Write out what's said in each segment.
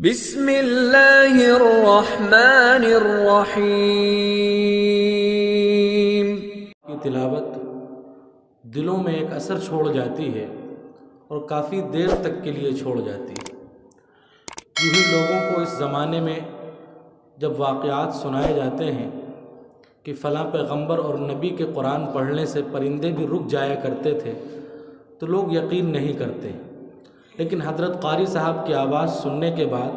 बिस्मिल्लाहिर्रहमानिर्रहीम की तिलावत दिलों में एक असर छोड़ जाती है और काफ़ी देर तक के लिए छोड़ जाती है। यूँ ही लोगों को इस ज़माने में जब वाक़यात सुनाए जाते हैं कि फ़लाँ पैगंबर और नबी के कुरान पढ़ने से परिंदे भी रुक जाया करते थे, तो लोग यकीन नहीं करते। लेकिन हज़रत क़ारी साहब की आवाज़ सुनने के बाद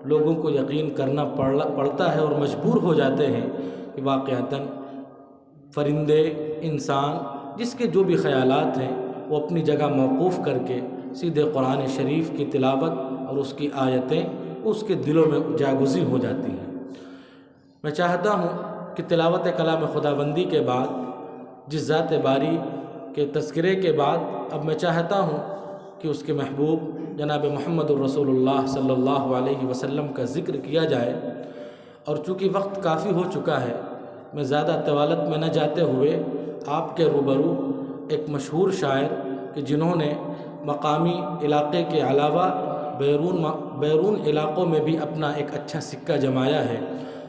लोगों को यकीन करना पड़ता है और मजबूर हो जाते हैं कि वाक़यातन परिंदे, इंसान, जिसके जो भी ख़यालात हैं वो अपनी जगह मौक़ूफ़ करके सीधे कुरान शरीफ की तिलावत और उसकी आयतें उसके दिलों में जागुज़ी हो जाती हैं। मैं चाहता हूँ कि तिलावत कलाम खुदाबंदी के बाद, जिस ज़ात बारी के तज़किरे के बाद, अब मैं चाहता हूँ कि उसके महबूब जनाब मोहम्मद रसूलुल्लाह सल्लल्लाहु अलैहि वसल्लम का ज़िक्र किया जाए। और चूँकि वक्त काफ़ी हो चुका है, मैं ज़्यादा तवालत में न जाते हुए आपके रूबरू एक मशहूर शायर कि जिन्होंने मकामी इलाक़े के अलावा बैरून इलाक़ों में भी अपना एक अच्छा सिक्का जमाया है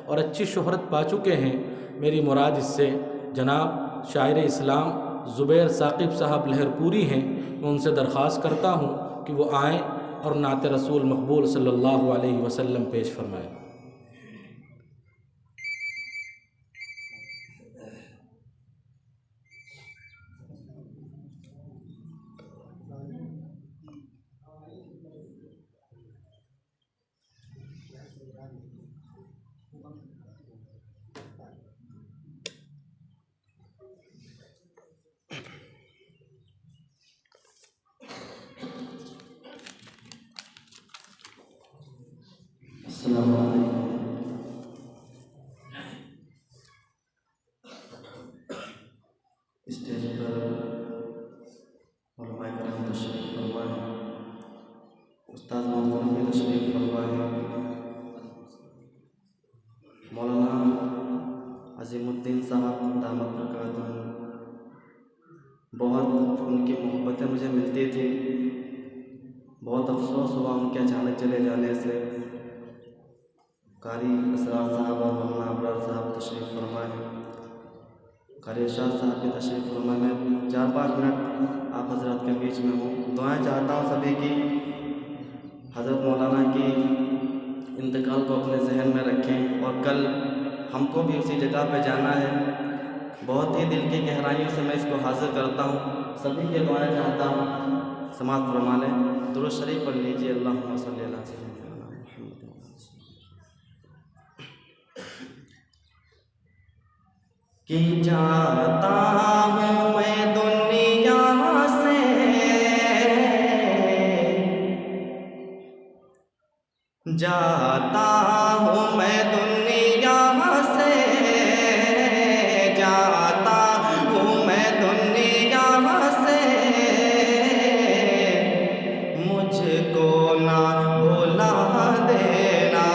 और अच्छी शोहरत पा चुके हैं, मेरी मुराद इससे जनाब शायर इस्लाम ज़ुबैर साक़िब साहब लहरपुरी हैं। मैं उनसे दरख्वास्त करता हूँ कि वो आएँ और नात रसूल मकबूल सल्लल्लाहु अलैहि वसल्लम पेश फरमाएँ। स्टेज पर उलमाए करम तशरीफ़ फरमा है, उस्ताद मोहम्मद भी तशरीफ़ फरमा है, मौलाना अज़ीमुद्दीन साहब दामद बरकातहू। बहुत उनकी मोहब्बतें मुझे मिलती थी। बहुत अफसोस हुआ उनके अचानक चले जाने से। कारी असरार साहब और मौलाना अबरार साहब तशरीफ़ फरमा है, कारी इरशाद साहब की तशरीफ़ फरमा। मैं 4-5 मिनट आप हज़रात के बीच में हूँ। दुआएं चाहता हूँ सभी की, हज़रत मौलाना की इंतकाल को अपने जहन में रखें और कल हमको भी उसी जगह पे जाना है। बहुत ही दिल की गहराइयों से मैं इसको हाज़िर करता हूँ। सभी के दुआएं चाहता हूँ, समाअत फरमा लें। दुरूद शरीफ पढ़ लीजिए। अल्लाहुम्मा सल्ली अला सय्यिदिना मुहम्मद। कि जाता हूँ मैं दुनिया से, जाता हूँ मैं दुनिया से, जाता हूँ मैं दुनिया से, मुझको ना भुला देना।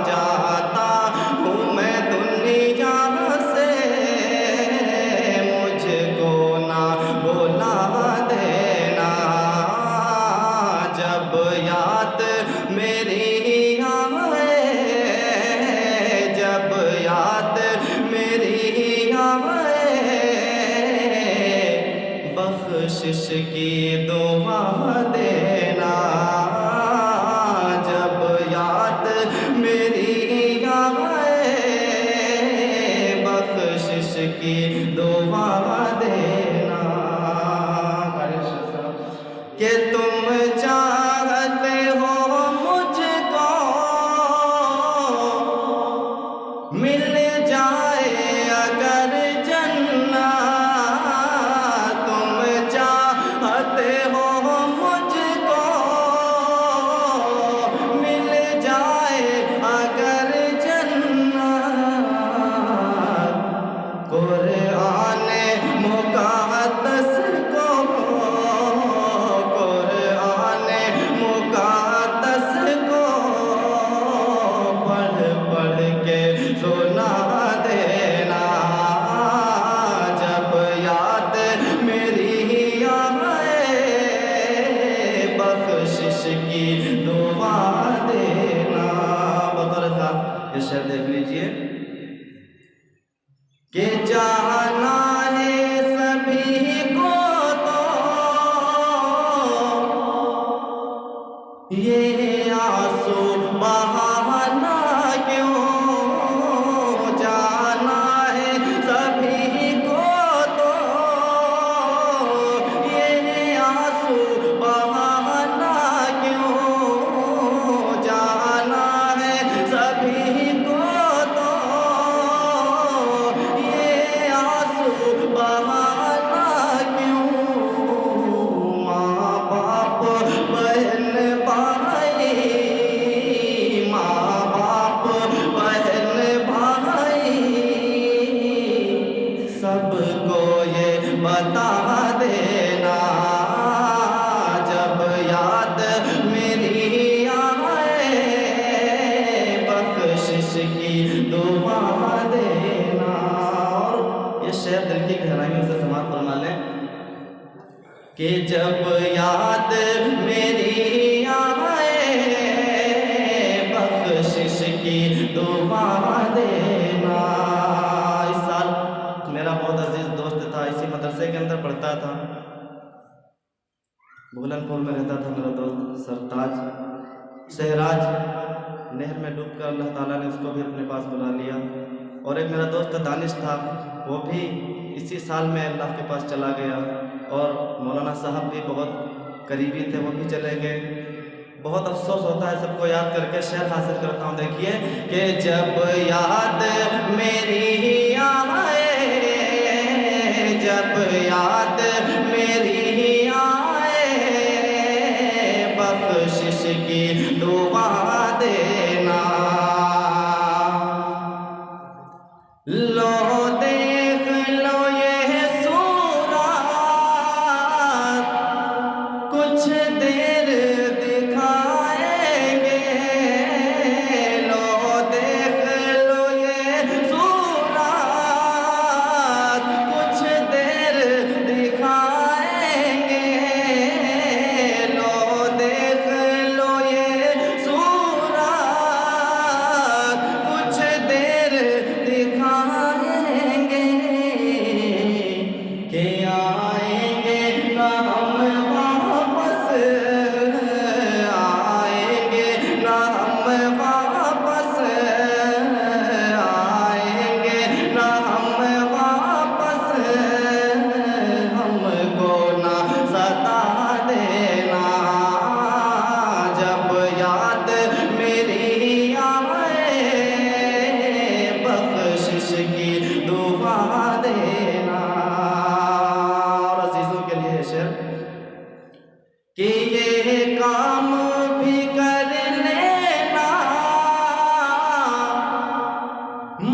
जाता हूँ मैं दुनिया से, मुझको ना भुला देना। जब याद मेरी आए, जब याद मेरी आए, बख्शिश की दुआ देना। जब याद मेरी आए, बख्शिश की दुआ देना। कि तुम चाहते हो मुझको मिल जाए अगर जन्नत, तुम चाहते हो मुझको मिल जाए अगर जन्नत, कुरान ये शेर देख लीजिए कि जाना है सभी को तो ये आंसू बहाना क्यों, जाना है सभी को तो ये आंसू बहाना क्यों, जाना है सभी को तो ये आंसू बहाना क्यों। माँ बाप बहन भाई, माँ बाप बहन भाई, सबको ये बता देना जब याद मेरी आए, बख्शिश की दुआ देना। और ये शेर दिल की गहराइयों से समाप्त फरमा लें कि जब याद मेरी आए, बख्शिश की दुआ देना। इस साल मेरा बहुत अजीज दोस्त था, इसी मदरसे के अंदर पढ़ता था, भूलनपुर में रहता था मेरा दोस्त सरताज सहराज। नहर में डूबकर अल्लाह ताला ने उसको भी अपने पास बुला लिया। और एक मेरा दोस्त दानिश था, वो भी इसी साल में अल्लाह के पास चला गया। और मौलाना साहब भी बहुत करीबी थे, वो भी चले गए। बहुत अफसोस होता है सबको याद करके। शेर हासिल करता हूँ, देखिए कि जब याद मेरी आए, जब याद मेरी आए, बख्शिश की दुआ देना। लो देख लो ये सूरत, कुछ देर दिखाएंगे। लो देख लो ये सूरत, कुछ देर दिखाएंगे। लो देख लो ये सूरत, कुछ देर दिखाएंगे। कि आएंगे ना हम वापस, आएंगे ना हम वापस, आएंगे ना हम वापस। हमको ना सता देना जब याद मेरी आए, बख्शिश की दुआ देना। और अजीजों के लिए शेर कि ये काम भी कर लेना,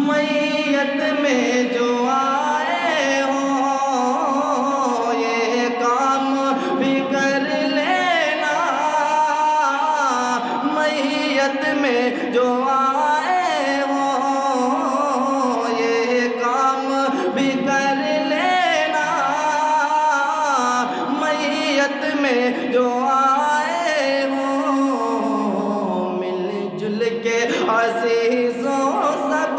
मैयत में जो आए हो। ये काम भी कर लेना, मैयत में जो आए हो। ये काम भी कर लेना, मैयत में जो आए हो। मिलजुल के अज़ीज़ों सब,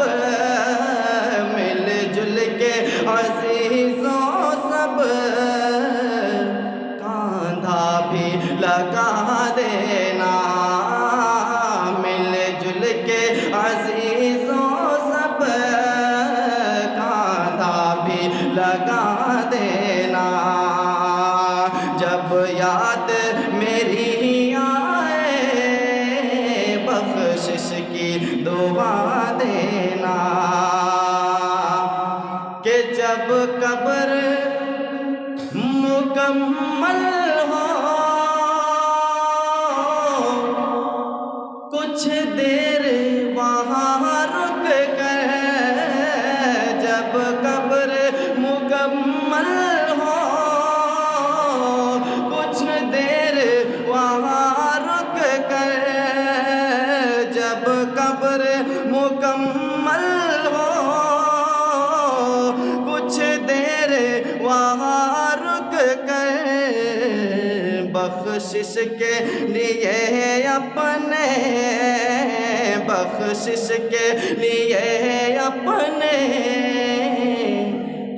मिलजुल के अज़ीज़ों सब, कांधा भी लगा देना। मिलजुल के अज़ीज़ों सब, कांधा भी लगा देना। जब याद मेरी आए, बख्शिश की दुआ देना। कि जब कब्र मुकम्मल हो, कुछ देर वहाँ रुक कर। जब कब्र मुकम्मल हो, कुछ देर वहाँ रुक कर। जब कब्र मुकम्मल हो, कुछ देर वहाँ रुक कर। बख्शिश के लिए अपने बख्शिश के लिए अपने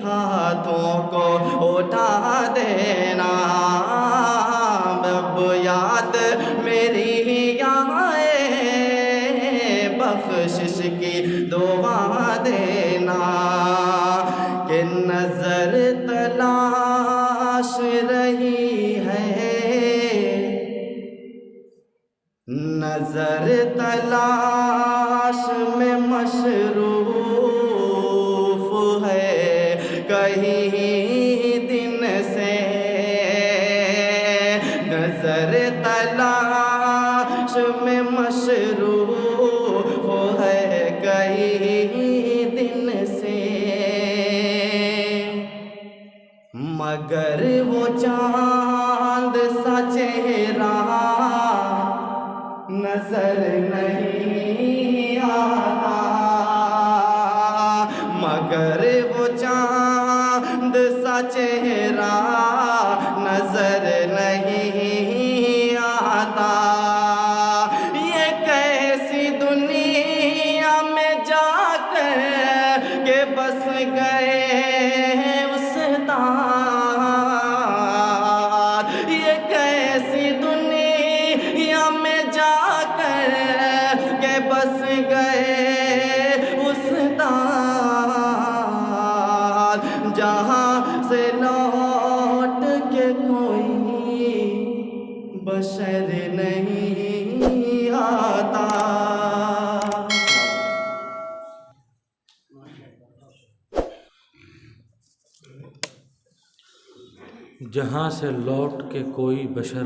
हाथों को उठा देना। अब याद मेरी आए बख्शिश की दुआ देना कि नजर तलाश रही है, नजर तलाश में मशरूफ है कहीं दिन से। नजर तलाश में मशरूफ है कहीं दिन से, मगर वो चांद सा चेहरा नजर नहीं आता। मगर वो चांद सा चेहरा नजर नहीं आता। ये कैसी दुनिया में जाकर के बस गए उस्ताद। ये कैसी दुनिया में जाकर के बस गए उस्ताद, जहाँ से लौट के कोई बशर नहीं आता। जहाँ से लौट के कोई बशर